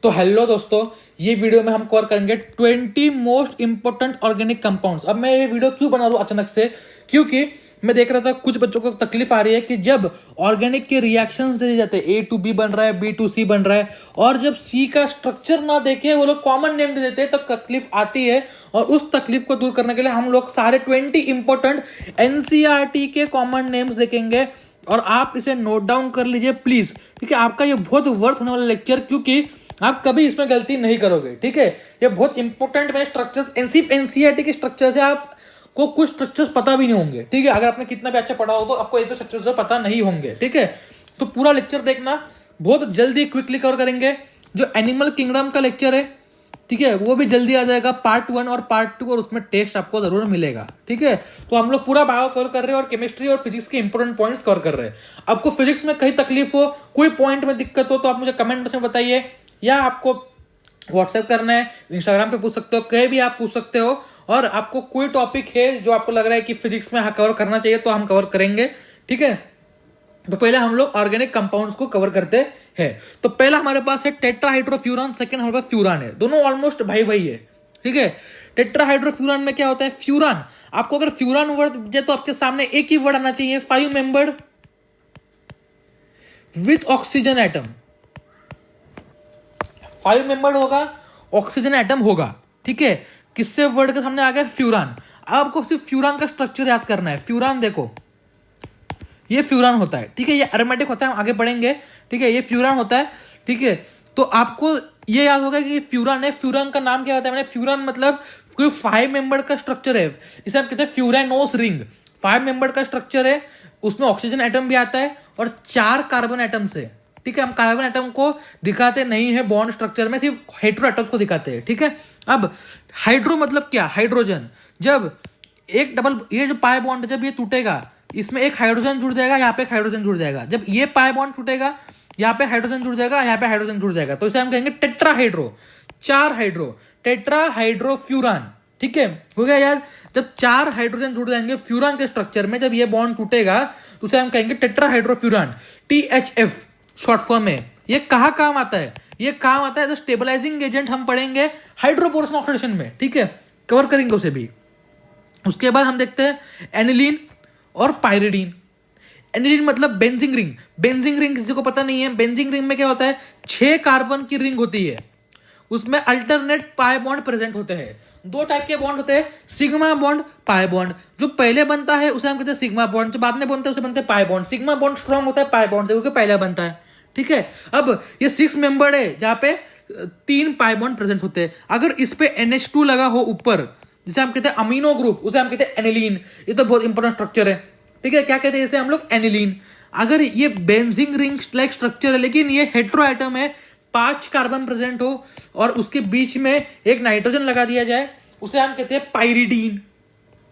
तो हेलो दोस्तों, ये वीडियो में हम कवर करेंगे 20 मोस्ट इंपोर्टेंट ऑर्गेनिक कंपाउंड्स। अब मैं ये वीडियो क्यों बना रहा हूं अचानक से, क्योंकि मैं देख रहा था कुछ बच्चों को तकलीफ आ रही है कि जब ऑर्गेनिक के रिएक्शंस दिए जाते हैं, ए टू बी बन रहा है, बी टू सी बन रहा है, और जब सी का स्ट्रक्चर ना देखे वो लोग कॉमन नेम दे देते हैं तो तकलीफ आती है। और उस तकलीफ को दूर करने के लिए हम लोग सारे 20 इंपोर्टेंट एनसीईआरटी के कॉमन नेम्स देखेंगे और आप इसे नोट डाउन कर लीजिए प्लीज। ठीक है, आपका ये बहुत वर्थ होने वाला लेक्चर, क्योंकि आप कभी इसमें गलती नहीं करोगे। ठीक है, ये बहुत इंपॉर्टेंट है स्ट्रक्चर्स, सिर्फ एनसीईआरटी के स्ट्रक्चर्स है, आपको कुछ स्ट्रक्चर्स पता भी नहीं होंगे। ठीक है, अगर आपने कितना भी अच्छा पढ़ा हो तो आपको एक दो स्ट्रक्चर्स पता नहीं होंगे। ठीक है, तो पूरा लेक्चर देखना, बहुत जल्दी क्विकली कवर करेंगे। जो एनिमल किंगडम का लेक्चर है, ठीक है, वो भी जल्दी आ जाएगा, पार्ट 1 और पार्ट 2, और उसमें टेस्ट आपको जरूर मिलेगा। ठीक है, तो हम लोग पूरा बायो कवर कर रहे हैं और केमिस्ट्री और फिजिक्स के इंपोर्टेंट पॉइंट्स कवर कर रहे हैं। आपको फिजिक्स में कहीं तकलीफ हो, कोई पॉइंट में दिक्कत हो, तो आप मुझे कमेंट में बताइए, या आपको व्हाट्सएप करना है, इंस्टाग्राम पे पूछ सकते हो, कहीं भी आप पूछ सकते हो। और आपको कोई टॉपिक है जो आपको लग रहा है कि फिजिक्स में कवर करना चाहिए तो हम कवर करेंगे। ठीक है, तो पहले हम लोग ऑर्गेनिक कंपाउंड्स को कवर करते हैं। तो पहला हमारे पास है टेट्राहाइड्रोफ्यूरान, सेकंड हमारे पास फ्यूरान है, दोनों ऑलमोस्ट भाई भाई है। ठीक है, टेट्राहाइड्रोफ्यूरान में क्या होता है, फ्यूरान। आपको अगर फ्यूरान वर्ड दे तो आपके सामने एक ही वर्ड आना चाहिए, 5 membered with oxygen atom. 5 membered होगा, ऑक्सीजन एटम होगा। ठीक है, किससे वर्ड के सामने आ गया, फ्यूरान। आपको सिर्फ फ्यूरान का स्ट्रक्चर याद करना है। फ्यूरान देखो, ये फ्यूरान होता है। ठीक है, ये एरोमेटिक होता है, हम आगे पढ़ेंगे। ठीक है, ये फ्यूरान होता है। ठीक है, तो आपको ये याद होगा कि फ्यूरान है। फ्यूरान का नाम क्या होता है, मैंने फ्यूरान मतलब कोई 5 मेंबर का स्ट्रक्चर है, इसे हम कहते हैं फ्यूरानोस रिंग। 5 मेंबर का स्ट्रक्चर है, उसमें ऑक्सीजन एटम भी आता है और 4 कार्बन एटम से। ठीक है, हम कार्बन एटम को दिखाते नहीं है बॉन्ड स्ट्रक्चर में, सिर्फ हेटेरो एटम्स को दिखाते हैं। ठीक है, अब हाइड्रो मतलब क्या, हाइड्रोजन। जब एक डबल, ये जो पाई बॉन्ड जब ये टूटेगा, इसमें एक हाइड्रोजन जुड़ जाएगा, यहाँ पे एक हाइड्रोजन जुड़ जाएगा। जब ये पाई बॉन्ड टूटेगा, यहाँ पे हाइड्रोजन जुड़ जाएगा, यहाँ पे हाइड्रोजन जुड़ जाएगा, तो इसे हम कहेंगे टेट्राहाइड्रो, 4 हाइड्रो, टेट्राहाइड्रोफ्यूरान। ठीक है, हो गया याद। जब 4 हाइड्रोजन जुड़ जाएंगे फ्यूरान के स्ट्रक्चर में, जब ये बॉन्ड टूटेगा तो उसे हम कहेंगे टेट्राहाइड्रोफ्यूरान, THF शॉर्ट फॉर्म में। ये कहाँ काम आता है, ये काम आता है स्टेबलाइजिंग एजेंट, हम पढ़ेंगे हाइड्रोपोरेस ऑक्सीडेशन में। ठीक है, कवर करेंगे उसे भी। उसके बाद हम देखते हैं एनिलीन और पायरिडीन। एनिलीन मतलब बेंजिंग रिंग। बेंजिंग रिंग किसी को पता नहीं है, बेंजिंग रिंग में क्या होता है, 6 कार्बन की रिंग होती है, उसमें अल्टरनेट पाई बॉन्ड प्रेजेंट होते हैं। 2 टाइप के बॉन्ड होते हैं, सिग्मा बॉन्ड, पाई बॉन्ड। जो पहले बनता है उसे हम कहते हैं सिग्मा बॉन्ड, जो बाद में बनता है उसे बनते हैं pi bond. Sigma bond strong होता है पाई बॉन्ड से, क्योंकि पहले बनता है। ठीक है, अब ये 6 मेंबर है जहां पे 3 पाई बॉन्ड प्रेजेंट होते हैं। अगर इस पे NH2 लगा हो ऊपर, जिसे हम कहते हैं अमीनो ग्रुप, उसे हम कहते हैं एनिलीन। ये तो बहुत इंपॉर्टेंट स्ट्रक्चर है। ठीक है, क्या कहते हैं इसे हम लोग, एनिलीन। अगर ये बेंजिंग रिंग लाइक स्ट्रक्चर है, लेकिन ये हेटेरो एटम है, 5 कार्बन प्रेजेंट हो और उसके बीच में एक नाइट्रोजन लगा दिया जाए, उसे हम कहते हैं पायरिडीन।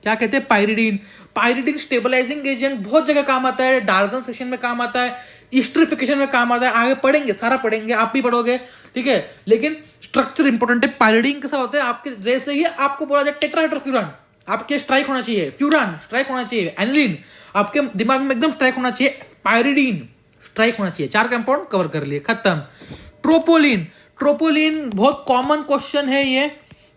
क्या कहते हैं, पायरिडीन। पायरिडीन स्टेबलाइजिंग एजेंट बहुत जगह काम आता है, डार्जन सेक्शन में काम आता है, इस्ट्रिफिकेशन में काम आता है, आगे पढ़ेंगे, सारा पढ़ेंगे, आप भी पढ़ोगे। ठीक है, लेकिन स्ट्रक्चर इंपॉर्टेंट है। पायरिडीन कैसा होता है, आपके जैसे ही आपको बोला जाए टेट्राहाइड्रोफ्यूरान, आपके स्ट्राइक होना चाहिए, फ्यूरान स्ट्राइक होना चाहिए, एनिलीन आपके दिमाग में एकदम स्ट्राइक होना चाहिए, पायरिडीन स्ट्राइक होना चाहिए। 4 कंपाउंड कवर कर लिए, खत्म। ट्रोपोलिन। ट्रोपोलिन बहुत कॉमन क्वेश्चन है ये,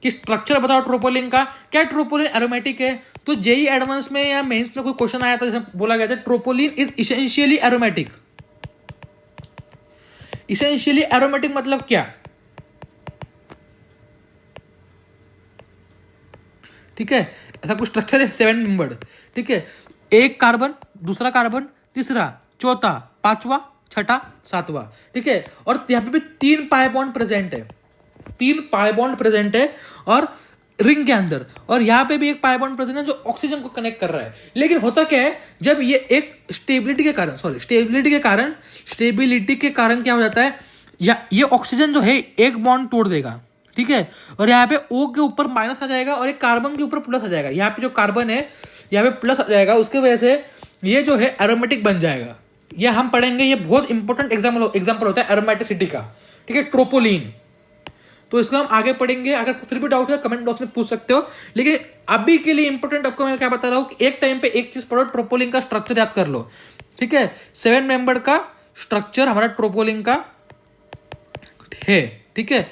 कि स्ट्रक्चर बताओ ट्रोपोलिन का। क्या ट्रोपोलिन एरोमेटिक है, तो जेई एडवांस में या मेंस में कोई क्वेश्चन आया था, जैसे बोला गया था tropolone is essentially aromatic. Essentially aromatic मतलब क्या, ठीक है, ऐसा कुछ स्ट्रक्चर है 7 मेंबर्ड। ठीक है, एक कार्बन, दूसरा कार्बन, तीसरा, चौथा, पांचवा, छठा, सातवां। ठीक है, और यहाँ पे भी 3 पाई बॉन्ड प्रेजेंट है, 3 पाई बॉन्ड प्रेजेंट है और रिंग के अंदर, और यहाँ पे भी एक पाई बॉन्ड प्रेजेंट है जो ऑक्सीजन को कनेक्ट कर रहा है। लेकिन होता क्या है, जब ये एक स्टेबिलिटी के कारण क्या हो जाता है, या ये ऑक्सीजन जो है एक बॉन्ड तोड़ देगा। ठीक है, और यहाँ पे O के ऊपर माइनस आ जाएगा और एक कार्बन के ऊपर प्लस आ जाएगा। यहाँ पे जो कार्बन है यहाँ पे प्लस आ जाएगा, उसके वजह से ये जो है एरोमेटिक बन जाएगा। ये हम पढ़ेंगे, ये बहुत इंपॉर्टेंट एग्जाम्पल होता है एरोमेटिसिटी का। ठीक है, ट्रोपोलिन, तो इसको हम आगे पढ़ेंगे। अगर फिर भी डाउट है कमेंट बॉक्स में पूछ सकते हो, लेकिन अभी के लिए इंपॉर्टेंट आपको मैं क्या बता रहा हूँ कि एक टाइम पे एक चीज पढ़ो, ट्रोपोलिन का स्ट्रक्चर याद कर लो। ठीक है, 7 मेंबर का स्ट्रक्चर हमारा ट्रोपोलिन का है। ठीक है,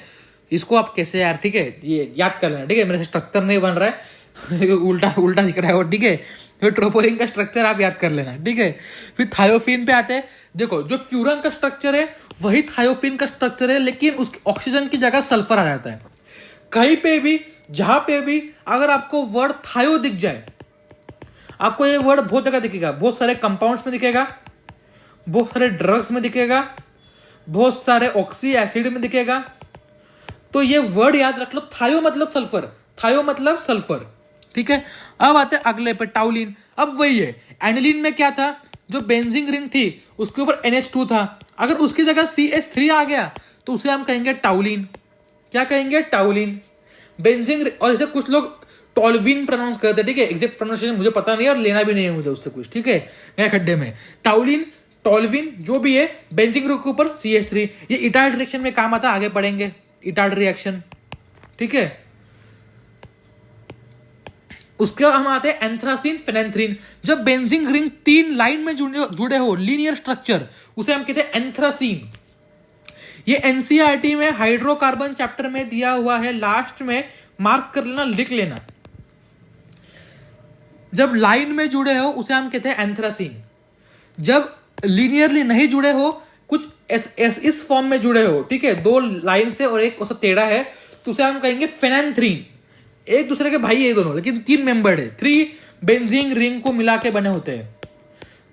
इसको आप कैसे यार, ठीक है, ये याद कर लेना, ठीक है, मेरे से स्ट्रक्चर नहीं बन रहा है उल्टा उल्टा दिख रहा है वो, ठीक है। फिर ट्रोपोलिन का स्ट्रक्चर आप याद कर लेना, ठीक है। फिर थायोफिन पे आते हैं। देखो जो फ्यूरन का स्ट्रक्चर है वही थायोफिन का स्ट्रक्चर है, लेकिन उसकी ऑक्सीजन की जगह सल्फर आ जाता है। कहीं पे भी जहां पे भी अगर आपको वर्ड थायो दिख जाए, आपको ये वर्ड बहुत जगह दिखेगा, बहुत सारे कंपाउंड्स में दिखेगा, बहुत सारे ड्रग्स में दिखेगा, बहुत सारे ऑक्सी एसिड में दिखेगा। तो ये वर्ड याद रख लो, थायो मतलब सल्फर, थायो मतलब सल्फर, ठीक है। अब आते हैं अगले पे, टाउलिन। अब वही है, एनिलीन में क्या था, जो बेंजीन रिंग थी उसके ऊपर NH2 था, अगर उसकी जगह CH3 आ गया तो उसे हम कहेंगे टाउलिन। क्या कहेंगे, टाउलिन। बेंजीन, और इसे कुछ लोग टॉल्विन प्रोनाउंस करते हैं, ठीक है, एग्जैक्ट प्रोनाउंसिएशन मुझे पता नहीं है और लेना भी नहीं है मुझे उससे कुछ, ठीक है, गए खड्डे में। टाउलिन, टॉल्विन जो भी है, बेंजीन ग्रुप के ऊपर CH3, ये इटार्ड रिएक्शन में काम आता है, आगे पढ़ेंगे इटार्ड रिएक्शन, ठीक है। उसके बाद हम आते हैं एंथ्रासिन, फेनेंथ्रीन। जब बेंजीन रिंग 3 लाइन में जुड़े हो, लीनियर स्ट्रक्चर, उसे हम कहते हैं एंथ्रासिन। ये NCERT में हाइड्रोकार्बन चैप्टर में दिया हुआ है, लास्ट में मार्क कर लेना, लिख लेना। जब लाइन में जुड़े हो उसे हम कहते हैं एंथ्रासिन। जब लीनियरली नहीं जुड़े हो, कुछ इस फॉर्म में जुड़े हो, ठीक है, 2 लाइन से और एक टेढ़ा है, तो उसे हम कहेंगे फेनेंथ्रीन। एक दूसरे के भाई है दोनों, लेकिन 3 मेंबर्ड है, 3 बेंजीन रिंग को मिला के बने होते हैं।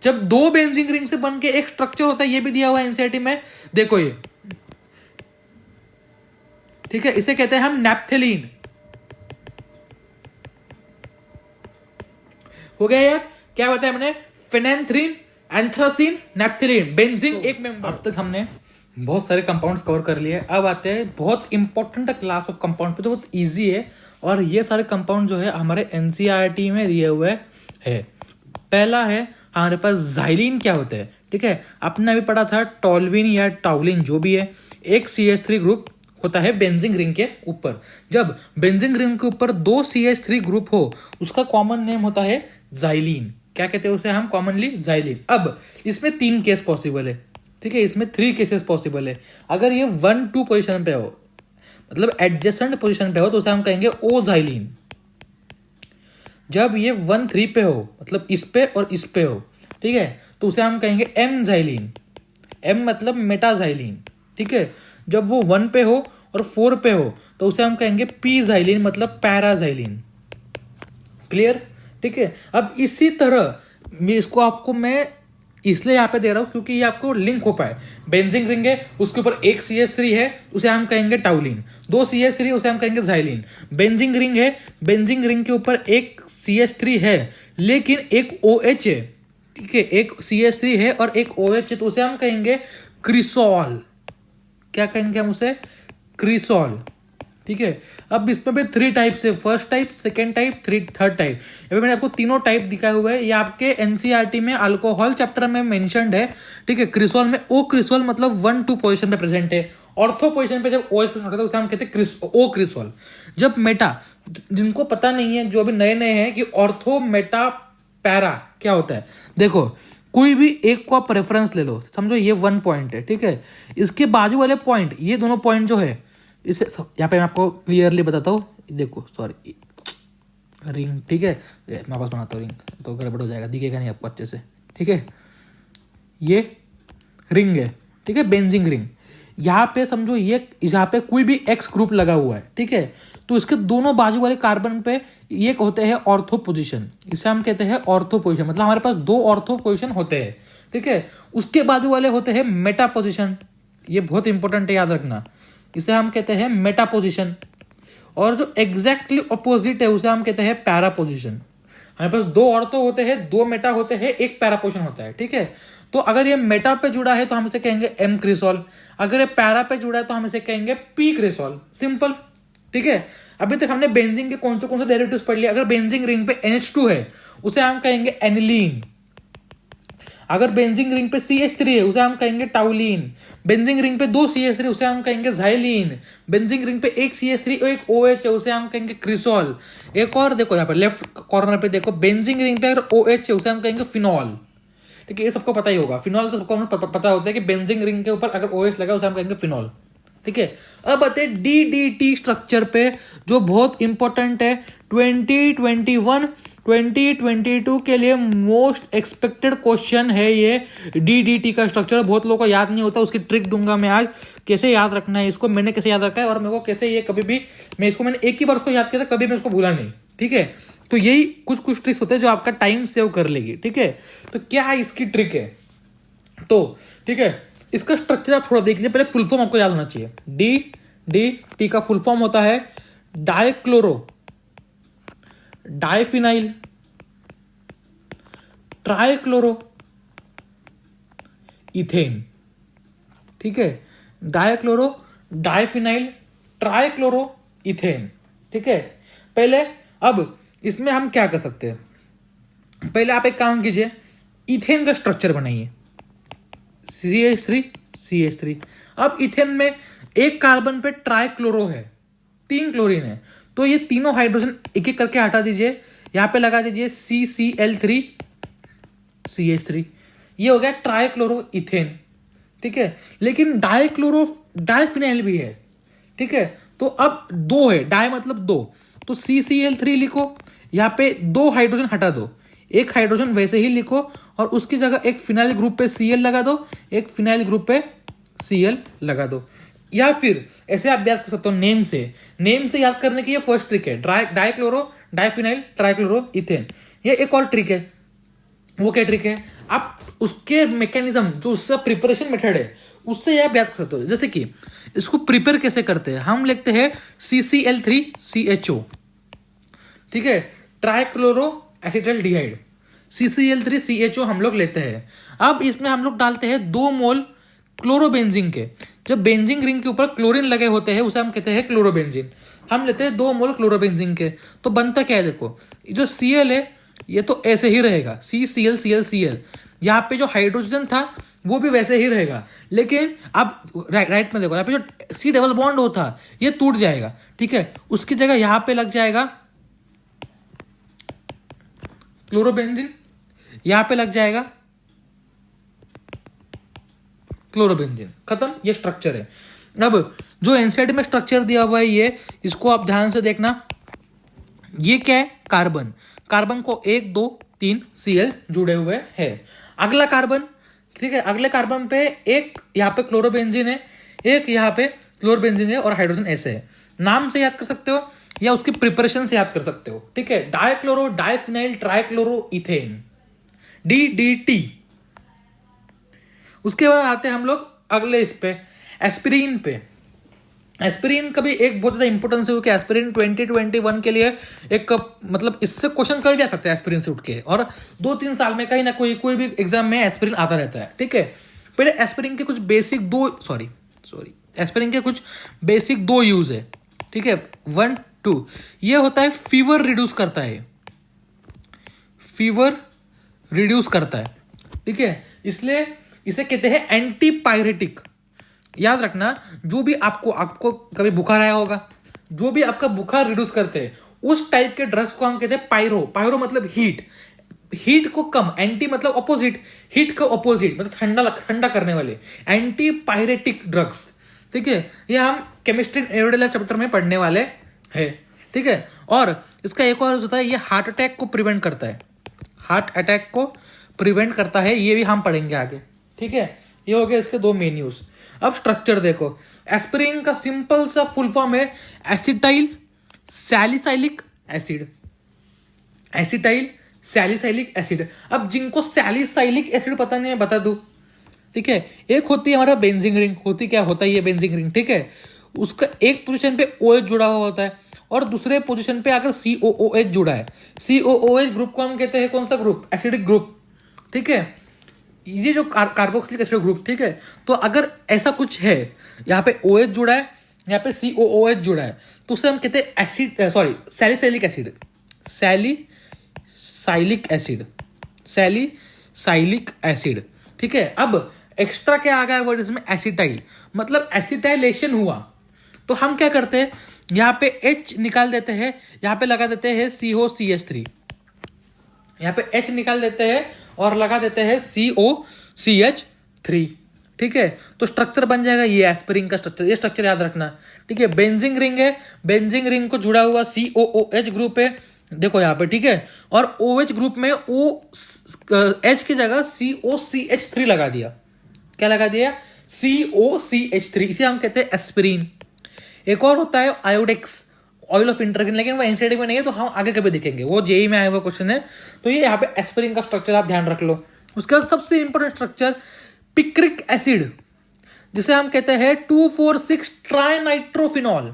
जब 2 बेंजीन रिंग से बन के एक स्ट्रक्चर होता है, ये भी दिया हुआ है NCERT में, देखो ये, ठीक है, इसे कहते हैं हम नैप्थेलीन। हो गया यार, क्या बताया मैंने, फेनेंथ्रीन, एंथ्रासिन, नैप्थेलीन, बेंजीन एक मेंबर। अब तक हमने बहुत सारे कंपाउंड्स कवर कर लिए। अब आते हैं बहुत इंपॉर्टेंट क्लास ऑफ कंपाउंड पे, तो बहुत इजी है, और ये सारे कंपाउंड जो है हमारे NCERT में दिए हुए है। पहला है हमारे पास ज़ाइलिन। क्या होता है, ठीक है, आपने अभी पढ़ा था टॉल्विन या टाउलिन जो भी है, एक CH3 ग्रुप होता है बेंजीन रिंग के ऊपर। जब बेंजीन रिंग के ऊपर 2 CH3 ग्रुप हो, उसका कॉमन नेम होता है ज़ाइलिन। क्या कहते हैं उसे हम कॉमनली, ज़ाइलिन। अब इसमें 3 केस पॉसिबल है, ठीक है, इसमें 3 केसेस पॉसिबल है। अगर ये 1-2 पोजीशन पे हो, मतलब एडजेसेंट पोजीशन पे हो, तो उसे हम कहेंगे ओज़ाइलिन। जब ये 1-3 पे हो, मतलब इस पे और इस पे हो, ठीक है, तो उसे हम कहेंगे एमज़ाइलिन। एम मतलब मेटाज़ाइलिन, ठीक है। जब वो 1 पे हो और 4 पे हो, तो उसे हम कहेंगे पीज़ाइलिन, मतलब पैराज़ाइलिन। क्लियर, ठीक है। अब इसी तरह इसको आपको मैं इसलिए यहाँ पे दे रहा हूँ क्योंकि ये आपको लिंक हो पाए। बेंजीन रिंग है, उसके ऊपर एक CH3 है, उसे हम कहेंगे टाउलिन। 2 CH3, उसे हम कहेंगे ज़ाइलिन। बेंजीन रिंग है, बेंजीन रिंग के ऊपर एक CH3 है, लेकिन एक OH है, ठीक है, एक CH3 है और एक OH है, तो उसे हम कहेंगे क्रिसॉल। क्या कहेंगे हम उसे, क्रिसॉल, ठीक है। अब इसमें भी 3 टाइप से, first type, second type, third type. अभी मैंने आपको तीनों टाइप दिखाए हुए हैं, ये आपके NCERT में अल्कोहल चैप्टर में मेंशन्ड है, ठीक है। क्रिसॉल में ओ क्रिसॉल मतलब 1-2 पोजीशन पे प्रेजेंट है। ऑर्थो पोजीशन पे जब OH प्रेजेंट होता है उसे हम कहते हैं ओ क्रिसॉल। जब मेटा, जिनको पता नहीं है, जो अभी नए नए हैं कि ऑर्थो, मेटा, पैरा क्या होता है, देखो कोई भी एक को आप रेफरेंस ले लो, समझो ये 1 पॉइंट है, ठीक है, इसके बाजू वाले पॉइंट, ये दोनों पॉइंट जो है, इसे यहाँ पे मैं आपको क्लियरली बताता हूँ, देखो सॉरी, रिंग, ठीक है, मैं वापस बनाता हूँ, रिंग तो गड़बड़ हो जाएगा, दिखेगा नहीं आपको अच्छे से, ठीक है। ये रिंग है, ठीक है, बेंजीन रिंग। यहाँ पे समझो ये, यहाँ पे कोई भी X ग्रुप लगा हुआ है, ठीक है, तो इसके दोनों बाजू वाले कार्बन पे ये होते हैं ऑर्थो पोजीशन, इसे हम कहते हैं ऑर्थो पोजीशन, मतलब हमारे पास 2 ऑर्थो पोजीशन होते हैं, ठीक है। उसके बाजू वाले होते हैं मेटा पोजीशन, ये बहुत इंपॉर्टेंट है, याद रखना, इसे हम कहते हैं मेटा पोजीशन। और जो एग्जैक्टली अपोजिट है उसे हम कहते हैं पैरा पोजीशन। हमारे पास 2 ऑर्थो होते हैं, 2 मेटा होते हैं, एक पैरा पोजीशन होता है, ठीक है। तो अगर ये मेटा पे जुड़ा है तो हम इसे कहेंगे एम क्रिसॉल, अगर ये पैरा पे जुड़ा है तो हम इसे कहेंगे पी क्रिसॉल, सिंपल, ठीक है। अभी तक हमने बेंजीन के कौन से डेरिवेटिव्स पढ़ लिया। अगर बेंजीन रिंग पे NH2 है उसे हम कहेंगे एनिलीन, अगर बेंजीन रिंग पे CH3 है उसे हम कहेंगे टाउलिन, बेंजीन रिंग पे 2 CH3 उसे हम कहेंगे ज़ाइलिन, बेंजीन रिंग पे एक CH3 और एक OH है उसे हम कहेंगे क्रिसॉल। एक और देखो यहाँ पर लेफ्ट कॉर्नर पे देखो, बेंजीन रिंग पे अगर OH है उसे हम कहेंगे फिनॉल, ठीक है, ये सबको पता ही होगा। फिनॉल तो सबको पता होता है कि बेंजीन रिंग के ऊपर अगर OH लगा उसे हम कहेंगे फिनॉल, ठीक है। अब आते हैं DDT स्ट्रक्चर पे, जो बहुत इंपॉर्टेंट है। 2021 2022 के लिए मोस्ट एक्सपेक्टेड क्वेश्चन है ये DDT का स्ट्रक्चर। बहुत लोगों को याद नहीं होता, उसकी ट्रिक दूंगा मैं आज, कैसे याद रखना है इसको, मैंने कैसे याद रखा है और मेरे को कैसे ये कभी भी मैंने एक ही बार उसको याद किया था, कभी मैं उसको भूला नहीं, ठीक है। तो यही कुछ ट्रिक्स होते हैं जो आपका टाइम सेव कर लेगी, ठीक है। तो क्या है इसकी ट्रिक है, तो ठीक है, इसका स्ट्रक्चर आप थोड़ा देख लीजिए। पहले फुल फॉर्म आपको याद होना चाहिए। DDT का फुल फॉर्म होता है डाइक्लोरो डाइफिनाइल ट्राइक्लोरो इथेन, ठीक है। डाइक्लोरो डाइफिनाइल ट्राइक्लोरो इथेन, ठीक है। पहले अब इसमें हम क्या कर सकते हैं, पहले आप एक काम कीजिए, इथेन का स्ट्रक्चर बनाइए। CH3 अब इथेन में एक कार्बन पे ट्राइक्लोरो है, 3 क्लोरीन है, तो ये तीनों हाइड्रोजन एक एक करके हटा दीजिए, यहां पे लगा दीजिए CCl3 CH3, ये हो गया ट्राइक्लोरो इथेन, ठीक है। लेकिन डाइक्लोरो डाइफिनाइल भी है, ठीक है। तो अब 2 है, डाई मतलब 2, तो CCl3 लिखो, यहाँ पे 2 हाइड्रोजन हटा दो, एक हाइड्रोजन वैसे ही लिखो और उसकी जगह एक फिनाइल ग्रुप पे Cl लगा दो, एक फिनाइल ग्रुप पे Cl लगा दो। या फिर ऐसे आप याद कर सकते हो नेम से याद करने की ये फर्स्ट ट्रिक है, डाइक्लोरो डाइफिनाइल ट्राइक्लोरो इथेन। ये एक और ट्रिक है, वो क्या ट्रिक है, आप उसके मैकेनिज्म जो उसका प्रिपरेशन मेथड है उससे आप याद कर सकते हो। जैसे कि इसको प्रिपेयर कैसे करते हैं, हम लिखते हैं CCl3CHO, ठीक है, ट्राइक्लोरो एसिटल्डिहाइड, CCl3CHO हम लोग लेते हैं। अब इसमें हम लोग डालते हैं 2 मोल क्लोरोबेंजीन के। जब बेंजीन रिंग के ऊपर क्लोरीन लगे होते हैं उसे हम कहते हैं क्लोरोबेंजीन। हम लेते हैं 2 मोल क्लोरोबेंजीन के, तो बनता क्या है, देखो जो Cl है ये तो ऐसे ही रहेगा, CCl यहाँ पे जो हाइड्रोजन था वो भी वैसे ही रहेगा, लेकिन अब राइट में देखो, यहाँ पे जो C डबल बॉन्ड होता ये टूट जाएगा, ठीक है। उसकी जगह यहाँ पे लग जाएगा क्लोरोबेंजीन, यहां पे लग जाएगा क्लोरोबेंजीन, खत्म। ये स्ट्रक्चर है। अब जो एनसीईआरटी में स्ट्रक्चर दिया हुआ है ये, इसको आप ध्यान से देखना। ये क्या है, कार्बन को 1 2 3 Cl जुड़े हुए है। अगला कार्बन, ठीक है, अगले कार्बन पे एक यहाँ पे क्लोरोबेंजीन है, एक यहाँ पे क्लोरोबेंजीन है और हाइड्रोजन ऐसे है। नाम से याद कर सकते हो या उसकी प्रिपरेशन से याद कर सकते हो, ठीक है। Dichloro diphenyl trichloro ethane, DDT। उसके बाद आते हैं हम लोग अगले इस पे, एस्पिरिन पे। एस्पिरिन का भी एक बहुत ज्यादा इंपॉर्टेंस है कि एस्पिरिन 2021 के लिए एक मतलब इससे क्वेश्चन कर भी आ सकते हैं एस्पिरिन से उठ के, और 2-3 साल में कहीं ना कोई भी एग्जाम में एस्पिरिन आता रहता है, ठीक है। पहले एस्पिरिन के कुछ बेसिक एस्पिरिन के कुछ बेसिक 2 यूज है, ठीक है। 1 2 ये होता है फीवर रिड्यूस करता है, ठीक है। इसलिए इसे कहते हैं एंटीपायरेटिक। याद रखना, जो भी आपको कभी बुखार आया होगा, जो भी आपका बुखार रिड्यूस करते हैं उस टाइप के ड्रग्स को हम कहते हैं पायरो मतलब हीट को कम, एंटी मतलब ऑपोजिट, हीट का ऑपोजिट मतलब ठंडा करने वाले एंटीपायरेटिक ड्रग्स, ठीक है। ये हम केमिस्ट्री एवरीडे लाइफ चैप्टर में पढ़ने वाले हैं, ठीक है। और इसका एक और होता है, ये हार्ट अटैक को प्रिवेंट करता है, ये भी हम पढ़ेंगे आगे, ठीक है। ये हो गया इसके 2 मेन यूज। अब स्ट्रक्चर देखो, एस्पिरिन का सिंपल सा फुल फॉर्म है एसिटाइल सैलिसाइलिक एसिड। अब जिनको सैलिसाइलिक एसिड पता नहीं है बता दूं, ठीक है। एक होती है हमारा बेंजीन रिंग, होता है ये बेंजीन रिंग, ठीक है। उसका एक पोजीशन पे OH जुड़ा हुआ होता है और दूसरे पोजीशन पे अगर COOH जुड़ा है, COOH ग्रुप को हम कहते हैं कौन सा ग्रुप, एसिडिक ग्रुप, ठीक है। ये जो कार्बोक्सिलिक एसिड ग्रुप, ठीक है। तो अगर ऐसा कुछ है, यहाँ पे OH जुड़ा है, यहाँ पे COOH जुड़ा है, तो उसे हम कहते हैं सैलिसाइलिक एसिड, ठीक है। अब एक्स्ट्रा क्या आ गया वर्ड इसमें, एसिटाइल, मतलब एसिटाइलेशन हुआ। तो हम क्या करते हैं, यहाँ पे H निकाल देते हैं, यहाँ पे लगा देते हैं COCH3, यहाँ पे H निकाल देते हैं और लगा देते हैं COCH3, ठीक है, तो स्ट्रक्चर बन जाएगा ये एस्पिरिन का स्ट्रक्चर, ये स्ट्रक्चर याद रखना। ठीक है, बेंजीन रिंग है, बेंजीन रिंग को जुड़ा हुआ COOH ग्रुप है, देखो यहाँ पे। ठीक है, और OH ग्रुप में OH की जगह COCH3 लगा दिया। क्या लगा दिया? COCH3, इसे हम कहते हैं एस्पिरिन। एक और होता है आयोडेक्स, ऑयल ऑफ इंटरग्रीन, लेकिन वो एनसीईआरटी में नहीं है, तो हम आगे कभी देखेंगे, वो जेई में आया हुआ क्वेश्चन है। तो ये यहाँ पे एस्पिरिन का स्ट्रक्चर आप ध्यान रख लो। उसके बाद सबसे इंपॉर्टेंट स्ट्रक्चर पिक्रिक एसिड, जिसे हम कहते हैं 2,4,6 trinitrophenol,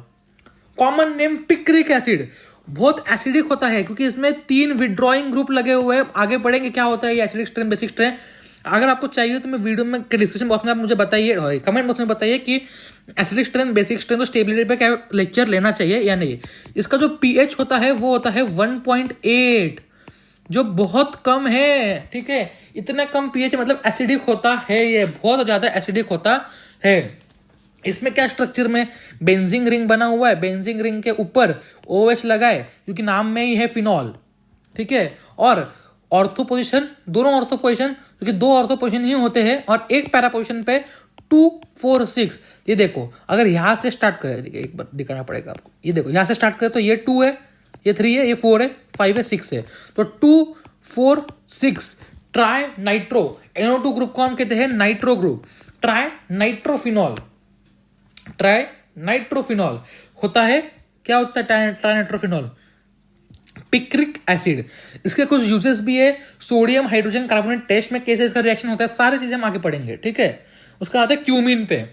common name picric acid. बहुत एसिडिक होता है क्योंकि इसमें 3 विड्रॉइंग ग्रुप लगे हुए हैं। आगे पढ़ेंगे क्या होता है ये एसिडिक स्ट्रेन, बेसिक स्ट्रेन। अगर आपको चाहिए तो मैं वीडियो में डिस्क्रिप्शन बॉक्स में आप मुझे बताइए, कमेंट बॉक्स में बताइए कि एसिडिक स्ट्रेन, बेसिक स्ट्रेन तो स्टेबिलिटी पे क्या लेक्चर लेना चाहिए या नहीं। इसका जो पीएच होता है वो होता है 1.8, जो बहुत कम है। ठीक है, इतना कम पीएच मतलब एसिडिक होता है, ये बहुत ज्यादा एसिडिक होता है। इसमें क्या स्ट्रक्चर में बेंजीन रिंग बना हुआ है, बेंजीन रिंग के ऊपर OH लगाए क्योंकि नाम में ही है फिनॉल। ठीक है, और ऑर्थो पोजिशन, दोनों ऑर्थो पोजिशन, क्योंकि 2 ऑर्थो पोजिशन ही होते हैं, और एक पैरा पोजिशन पे 2, 4, 6। ये देखो, अगर यहां से स्टार्ट करें, एक बार दिखाना पड़ेगा आपको, ये देखो यहां से स्टार्ट करें तो ये 2 है, ये 3 है, ये 4 है, 5 है, 6 है, तो 2, 4, 6 ट्राई नाइट्रो। NO2 ग्रुप को हम कहते हैं nitro group. Try nitrophenol, try nitrophenol होता है, क्या होता है ट्राई नाइट्रोफिनॉल? Picric acid. इसके कुछ यूजेस भी है, सोडियम हाइड्रोजन कार्बोनेट टेस्ट में कैसे इसका रिएक्शन होता है, सारी चीजें हम आगे पढ़ेंगे। ठीक है, उसका आता है क्यूमिन पे।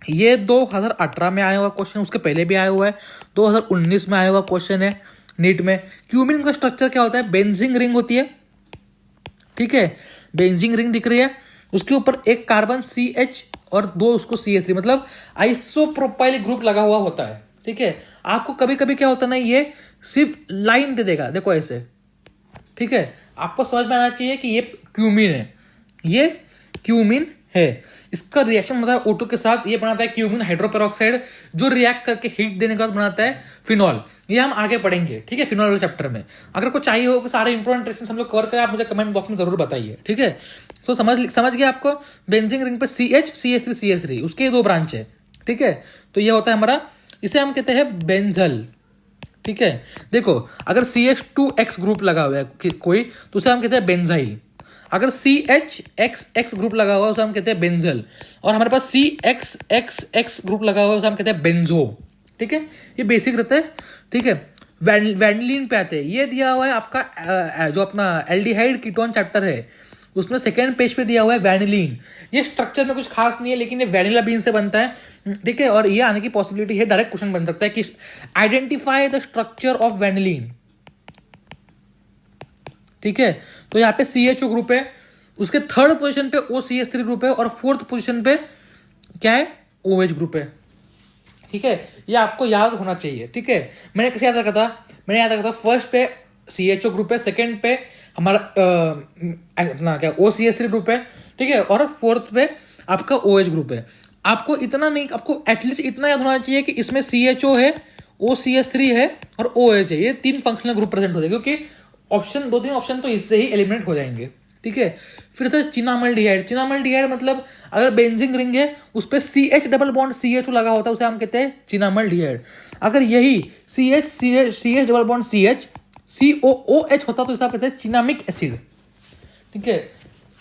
ये 2018 में आया हुआ क्वेश्चन, उसके पहले भी आया हुआ है, 2019 में आया हुआ क्वेश्चन है नीट में। क्यूमिन का स्ट्रक्चर क्या होता है? बेंजीन रिंग होती है। ठीक है, बेंजीन रिंग दिख रही है, उसके ऊपर एक कार्बन CH और 2 उसको CH3, मतलब आइसोप्रोपाइल ग्रुप लगा हुआ होता है। ठीक है, आपको कभी कभी क्या होता है ना, ये सिर्फ लाइन दे देगा, देखो ऐसे। ठीक है, आपको समझ में आना चाहिए कि ये क्यूमिन है, ये क्यूमिन है। इसका रिएक्शन होता है O2 के साथ, ये बनाता है क्यूमिन हाइड्रोपेरोक्साइड, जो रिएक्ट करके हीट देने के बाद बनाता है फिनॉल। ये हम आगे पढ़ेंगे। ठीक है, फिनॉल वाले चैप्टर में। अगर कुछ चाहिए हो कि सारे इंपॉर्टेंट रिएक्शन हम लोग कवर करें, आप मुझे कमेंट बॉक्स में जरूर बताइए। ठीक है, तो समझ गया आपको। बेंजीन रिंग पे CH, CH3, CH3, उसके 2 ब्रांच है। ठीक है, तो ये होता है हमारा, इसे हम कहते हैं बेंजल। ठीक है, देखो अगर CH2X ग्रुप लगा हुआ है कोई, तो उसे हम कहते हैं बेंजाइल। अगर CHXX ग्रुप लगा हुआ है उसे हम कहते हैं बेंजल, और हमारे पास CXXX ग्रुप लगा हुआ है उसे हम कहते हैं बेंजो। ठीक है, ये बेसिक रहता है। ठीक है, वैनिलीन पे आते हैं, ये दिया हुआ है आपका जो अपना एल्डिहाइड कीटोन चैप्टर है, उसमें सेकेंड पेज पे दिया हुआ है वैनिलीन। ये स्ट्रक्चर में कुछ खास नहीं है, लेकिन ये वैनिला बीन से बनता है। ठीक है, और ये आने की पॉसिबिलिटी है, डायरेक्ट क्वेश्चन बन सकता है कि identify the structure of vanillin. ठीक है, तो यहाँ पे CHO ग्रुप है, उसके 3rd पोजीशन पे OCH3 ग्रुप है, और 4th पोजीशन पे क्या है? OH ग्रुप है। ठीक है, ये आपको याद होना चाहिए। ठीक है, मैंने कैसे याद रखा था? मैंने याद रखा था फर्स्ट पे CHO ग्रुप है, सेकंड पे हमारा अपना क्या OCH3 ग्रुप है। ठीक है, और 4th पे आपका OH ग्रुप है। आपको इतना नहीं, आपको एटलीस्ट इतना याद होना चाहिए कि इसमें CHO है, OCH3 है और OH है। ये 3 फंक्शनल ग्रुप प्रेजेंट होते हैं, क्योंकि ऑप्शन 2-3 ऑप्शन तो इससे ही एलिमिनेट हो जाएंगे। ठीक है, फिर था चिनामल्डिहाइड। चिनामल्डिहाइड मतलब अगर बेंजीन रिंग है उस पर CH डबल बॉन्ड CHO लगा होता है, उसे हम कहते हैं चिनामल्डिहाइड। अगर यही CH double bond CH COOH होता तो इसे आप कहते हैं चिनामिक एसिड। ठीक है,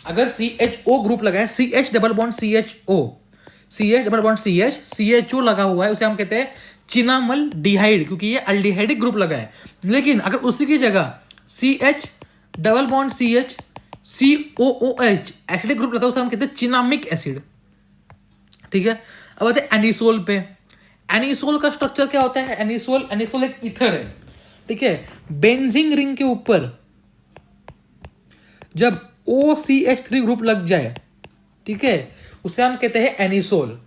अगर CHO ग्रुप लगा है, CH double bond CH double bond CHO लगा हुआ है, उसे हम कहते हैं चिनामल्डिहाइड, क्योंकि ये अल्डिहाइडिक ग्रुप लगा है। लेकिन अगर उसी की जगह CH double bond CH COOH acidic group लगता है, उसे हम कहते हैं चिनामिक एसिड। ठीक है, अब आते हैं एनिसोल पे। एनिसोल का स्ट्रक्चर क्या होता है? एनिसोल एक ईथर है। ठीक है, बेंजीन रिंग के ऊपर जब OCH3 ग्रुप लग जाए, ठीक है, उसे हम कहते हैं एनिसोल।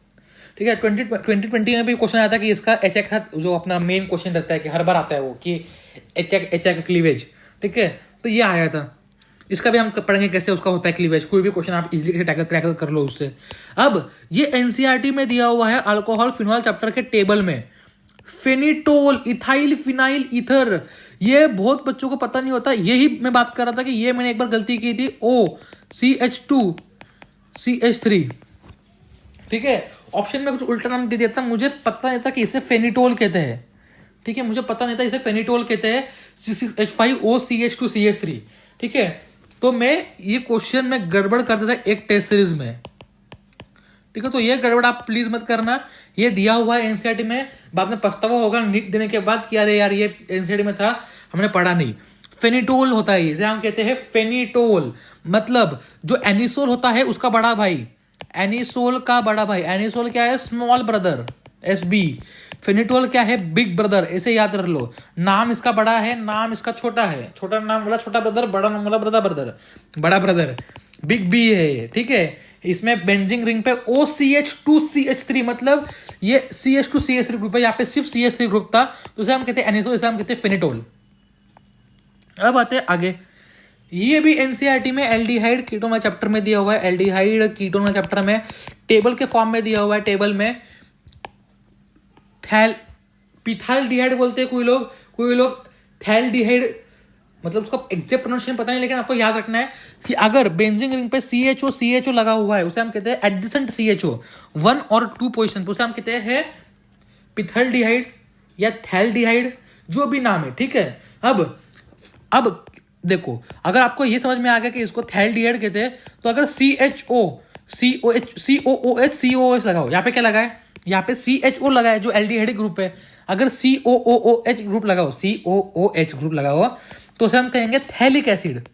ठीक है, 2020 में भी क्वेश्चन आया था कि इसका HH का जो अपना मेन क्वेश्चन रहता है कि हर बार आता है वो कि HH का क्लीवेज। ठीक है, तो ये आया था, इसका भी हम पढ़ेंगे कैसे उसका होता है क्लीवेज। कोई भी क्वेश्चन आप इजीली टैकल कर लो उससे। अब ये एनसीईआरटी में दिया हुआ है अल्कोहल फिनॉल चैप्टर के टेबल में। फेनिटोल, इथाइल फिनाइल ईथर, ये बहुत बच्चों को पता नहीं होता। यही मैं बात कर रहा था कि ये मैंने एक बार गलती की थी, OCH2 CH3, ठीक है। ऑप्शन में कुछ उल्टा नाम दे दिया था, मुझे पता नहीं था कि इसे फेनिटोल कहते हैं, ठीक है, मुझे पता नहीं था इसे फेनिटोल कहते हैं, C6H5OCH2CH3, ठीक है। तो मैं ये क्वेश्चन में गड़बड़ करता था एक टेस्ट सीरीज में, ठीक है। तो ये गड़बड़ आप प्लीज मत करना, ये दिया हुआ है एनसीईआरटी में, बाद में पछतावा होगा नीट देने के बाद कि अरे यार ये एनसीईआरटी में था, हमने पढ़ा नहीं। फेनिटोल होता है, इसे हम कहते हैं फेनिटोल, मतलब जो एनिसोल होता है उसका बड़ा भाई, एनिसोल का बड़ा भाई। एनिसोल क्या है? Small brother, SB। फेनिटोल क्या है? बिग ब्रदर, ऐसे याद रख लो। नाम इसका बड़ा है, नाम इसका छोटा है, छोटा नाम वाला छोटा ब्रदर, बड़ा नाम वाला ब्रदर, बड़ा ब्रदर, बिग बी है ये, ठीक है। इसमें बेंजीन रिंग पे OCH2CH3, मतलब ये CH2CH3 ग्रुप है, यहाँ पे सिर्फ CH3 ग्रुप था, तो इसे हम कहते हैं एनिसोल, इसे हम कहते हैं फेनिटोल। अब आते हैं आगे, ये भी एनसीईआरटी में एल्डिहाइड कीटोन वाले चैप्टर में दिया हुआ है, एल्डिहाइड कीटोन वाले चैप्टर में टेबल के फॉर्म में दिया हुआ है। टेबल में पिथाल्डिहाइड बोलते हैं कोई लोग थैल्डिहाइड, मतलब उसका एग्जैक्ट प्रोनाउंसिएशन पता नहीं, लेकिन आपको याद रखना है कि अगर बेंजीन रिंग पे CHO लगा हुआ है, उसे हम कहते हैं एडजेसेंट CHO, 1 और 2 पोजिशन, उसे हम कहते हैं पिथाल्डिहाइड या थैल्डिहाइड, जो भी नाम है, ठीक है। अब देखो, अगर आपको ये समझ में आ गया कि इसको थैल्डिहाइड कहते हैं, तो अगर COOH लगाओ, यहाँ पे क्या लगा है? यहाँ पे CHO लगा है जो एल्डिहाइड ग्रुप है। अगर COOH ग्रुप लगाओ तो उसे हम कहेंगे थैलिक एसिड,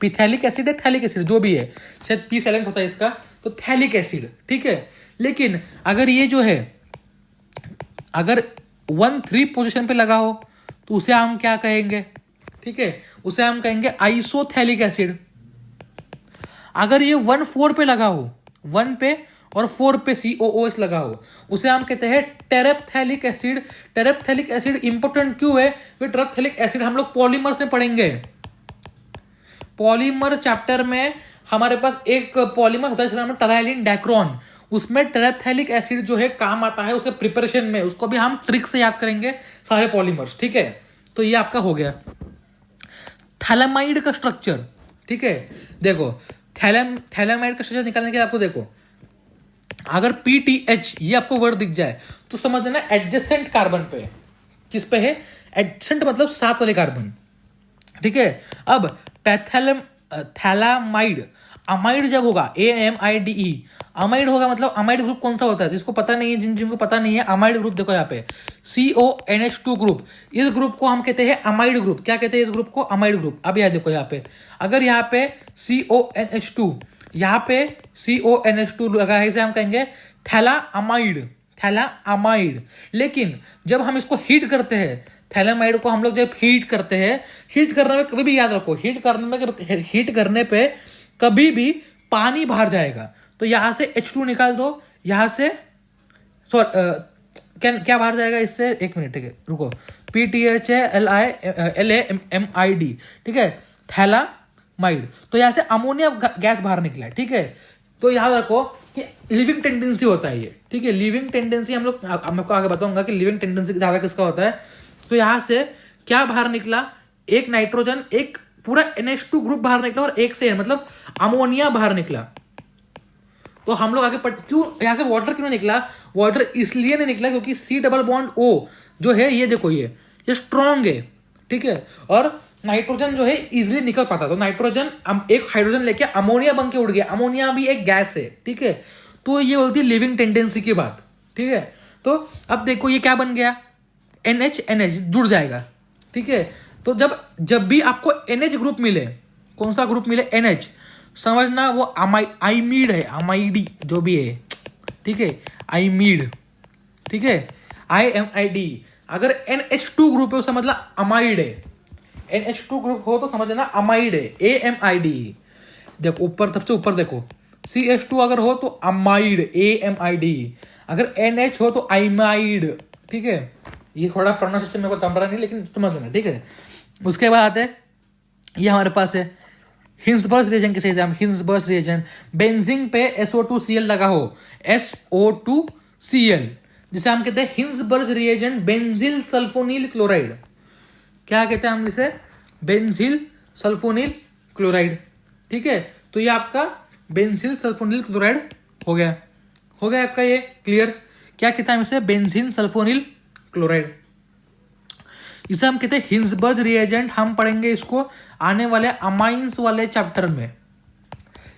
पिथैलिक एसिड है, थैलिक एसिड जो भी है, शायद P साइलेंट होता है इसका, तो थैलिक एसिड, ठीक है। लेकिन अगर ये जो है अगर 1-3 पोजीशन पे लगा हो तो उसे हम क्या कहेंगे? ठीक है, उसे हम कहेंगे आइसोथैलिक एसिड। अगर ये 1-4 पे लगा हो, 1 पे और 4 पे COOH लगा हो, उसे हम कहते हैं टेरेप्थैलिक एसिड। टेरेप्थैलिक एसिड इंपॉर्टेंट क्यों है? टेरेप्थैलिक एसिड हम लोग पॉलीमर्स में पढ़ेंगे। पॉलीमर चैप्टर में हमारे पास एक पॉलीमर होता है जिसका नाम है टराइलिन डाइक्रोन, उसमें टेरेप्थैलिक एसिड जो है काम आता है उसके प्रिपरेशन में, उसको भी हम ट्रिक से याद करेंगे सारे पॉलीमर्स, ठीक है। तो ये आपका हो गया थैलेमाइड का स्ट्रक्चर, ठीक है। देखो थैलेमाइड का स्ट्रक्चर निकालने के लिए आपको देखो, अगर PTH ये आपको वर्ड दिख जाए तो समझ लेना एडजेसेंट कार्बन पे, किस पे है? एडजेसेंट मतलब साथ वाले कार्बन, ठीक है। अब थैलामाइड, अमाइड जब होगा AMIDE, अमाइड होगा, मतलब अमाइड ग्रुप कौन सा होता है? जिसको पता नहीं है, जिनको पता नहीं है, अमाइड ग्रुप देखो यहाँ पे CONH2 ग्रुप, इस ग्रुप को हम कहते हैं अमाइड ग्रुप। क्या कहते हैं इस ग्रुप को? Amide group. अब यहाँ देखो, यहाँ पे अगर यहाँ पे CONH2, यहाँ पे CONH2 लगा है, इसे हम कहेंगे थैलाअमाइड। लेकिन जब हम इसको हीट करते हैं, थैलेमाइड को हम लोग जब हीट करते हैं, हीट करने में कभी भी याद रखो, हीट करने पे कभी भी पानी बाहर जाएगा। तो यहां से H2 निकाल दो, यहां से क्या बाहर जाएगा इससे? एक मिनट, ठीक है, रुको। PTHLAMID, ठीक है, थैलामाइड। तो यहां से अमोनिया गैस बाहर निकला है, ठीक है। तो याद रखो कि लिविंग टेंडेंसी होता है ये, ठीक है। लिविंग टेंडेंसी हम लोग, मैं आपको आगे बताऊंगा कि लिविंग टेंडेंसी ज्यादा किसका होता है। तो यहां से क्या बाहर निकला? एक नाइट्रोजन, एक पूरा NH2 ग्रुप बाहर निकला और एक से मतलब अमोनिया बाहर निकला। तो हम लोग आगे क्यों यहां से वाटर क्यों निकला? वाटर इसलिए नहीं निकला क्योंकि C+O जो है, ये देखो, ये स्ट्रॉन्ग है, ठीक है, और नाइट्रोजन जो है इजिली निकल पाता। तो नाइट्रोजन एक हाइड्रोजन लेके अमोनिया बन के उड़ गया, अमोनिया भी एक गैस है, ठीक है। तो ये होती है लिविंग टेंडेंसी की बात, ठीक है। तो अब देखो ये क्या बन गया? NH जुड़ जाएगा, ठीक है। तो जब भी आपको NH ग्रुप मिले, कौन सा ग्रुप मिले? NH, समझना वो आइमीड है, अमाइडी जो भी है, ठीक है, आइमीड, ठीक है, IMID। अगर NH2 ग्रुप है, समझ ला अमाइड है। NH2 ग्रुप हो तो समझ लेना अमाइड है, AMID। देखो ऊपर, सबसे ऊपर देखो, CH2 अगर हो तो अमाइड, AMID। अगर NH हो तो आइमाइड, ठीक है। ये थोड़ा प्रोनाउंसिएशन मेरे को जम रहा नहीं, लेकिन समझ लेना, ठीक है। उसके बाद आते हैं, ये हमारे पास है हिंसबर्ग रिएजेंट। किसे हम हिंसबर्ग रिएजेंट? बेंजीन पे SO2Cl लगा हो, SO2Cl, जिसे हम कहते हैं Hinsberg reagent benzyl sulfonyl chloride. क्या कहते हैं हम इसे? बेंजील सल्फोनील क्लोराइड, ठीक है। तो ये आपका बेंजीन सल्फोनिल क्लोराइड हो गया आपका ये क्लियर। क्या कहता है इसे? Benzene sulphonyl chloride. इसे हम कहते हैं हिंसबर्ग रिएजेंट। हम पढ़ेंगे इसको आने वाले अमाइंस वाले चैप्टर में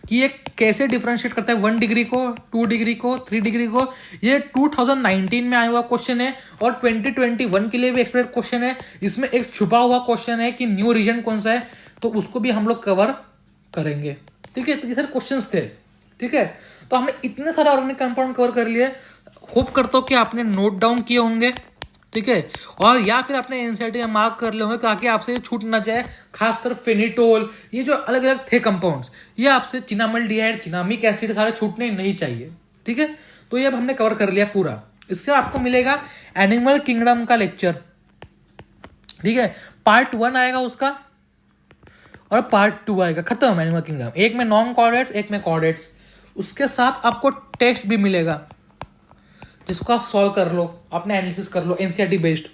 कि ये कैसे डिफरेंशिएट करता है 1 डिग्री को, 2 डिग्री को, 3 डिग्री को। ये 2019 में आया हुआ क्वेश्चन है और 2021 के लिए भी एक्सपेक्टेड क्वेश्चन है। इसमें एक छुपा हुआ क्वेश्चन है कि न्यू रीजन कौन सा है, तो उसको भी हम लोग कवर करेंगे। ठीक है, तो ये सारे क्वेश्चन थे। ठीक है, तो हमने इतने सारे ऑर्गेनिक कंपाउंड कवर कर लिए। होप करता हूँ कि आपने नोट डाउन किए होंगे। ठीक है, और या फिर आपने एनसीईआरटी में मार्क कर लिए होंगे ताकि आपसे ये छूट ना जाए। खासकर फेनिटोल, ये जो अलग अलग थे कंपाउंड्स, ये आपसे चिनामल्डिहाइड, चिनामिक एसिड सारे छूटने नहीं चाहिए। ठीक है, तो ये अब हमने कवर कर लिया पूरा। इससे आपको मिलेगा एनिमल किंगडम का लेक्चर। ठीक है, पार्ट 1 आएगा उसका और पार्ट 2 आएगा। खत्म एनिमल किंगडम। एक में नॉन कॉर्डेट्स, एक में कॉर्डेट्स। उसके साथ आपको टेस्ट भी मिलेगा जिसको आप सॉल्व कर लो, अपने एनालिसिस कर लो एनसीईआरटी बेस्ड।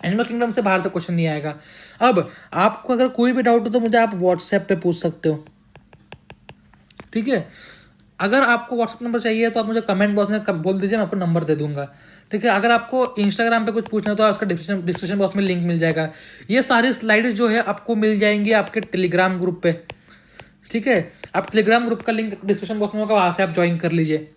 एनिमल किंगडम से बाहर से क्वेश्चन नहीं आएगा। अब आपको अगर कोई भी डाउट हो तो मुझे आप व्हाट्सएप पे पूछ सकते हो। ठीक है, अगर आपको व्हाट्सएप नंबर चाहिए तो आप मुझे कमेंट बॉक्स में बोल दीजिए, मैं आपको नंबर दे दूंगा। ठीक है, अगर आपको इंस्टाग्राम पे कुछ पूछना है तो उसका डिस्क्रिप्शन बॉक्स में लिंक मिल जाएगा। ये सारी स्लाइड्स जो है आपको मिल जाएंगी आपके टेलीग्राम ग्रुप पे। ठीक है, आप टेलीग्राम ग्रुप का लिंक डिस्क्रिप्शन बॉक्स में होगा, वहां से आप ज्वाइन कर लीजिए।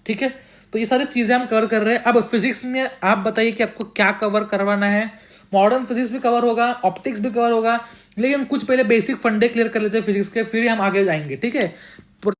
ठीक है, तो ये सारी चीजें हम कवर कर रहे हैं। अब फिजिक्स में आप बताइए कि आपको क्या कवर करवाना है। मॉडर्न फिजिक्स भी कवर होगा, ऑप्टिक्स भी कवर होगा, लेकिन कुछ पहले बेसिक फंडे क्लियर कर लेते हैं फिजिक्स के, फिर हम आगे जाएंगे। ठीक है,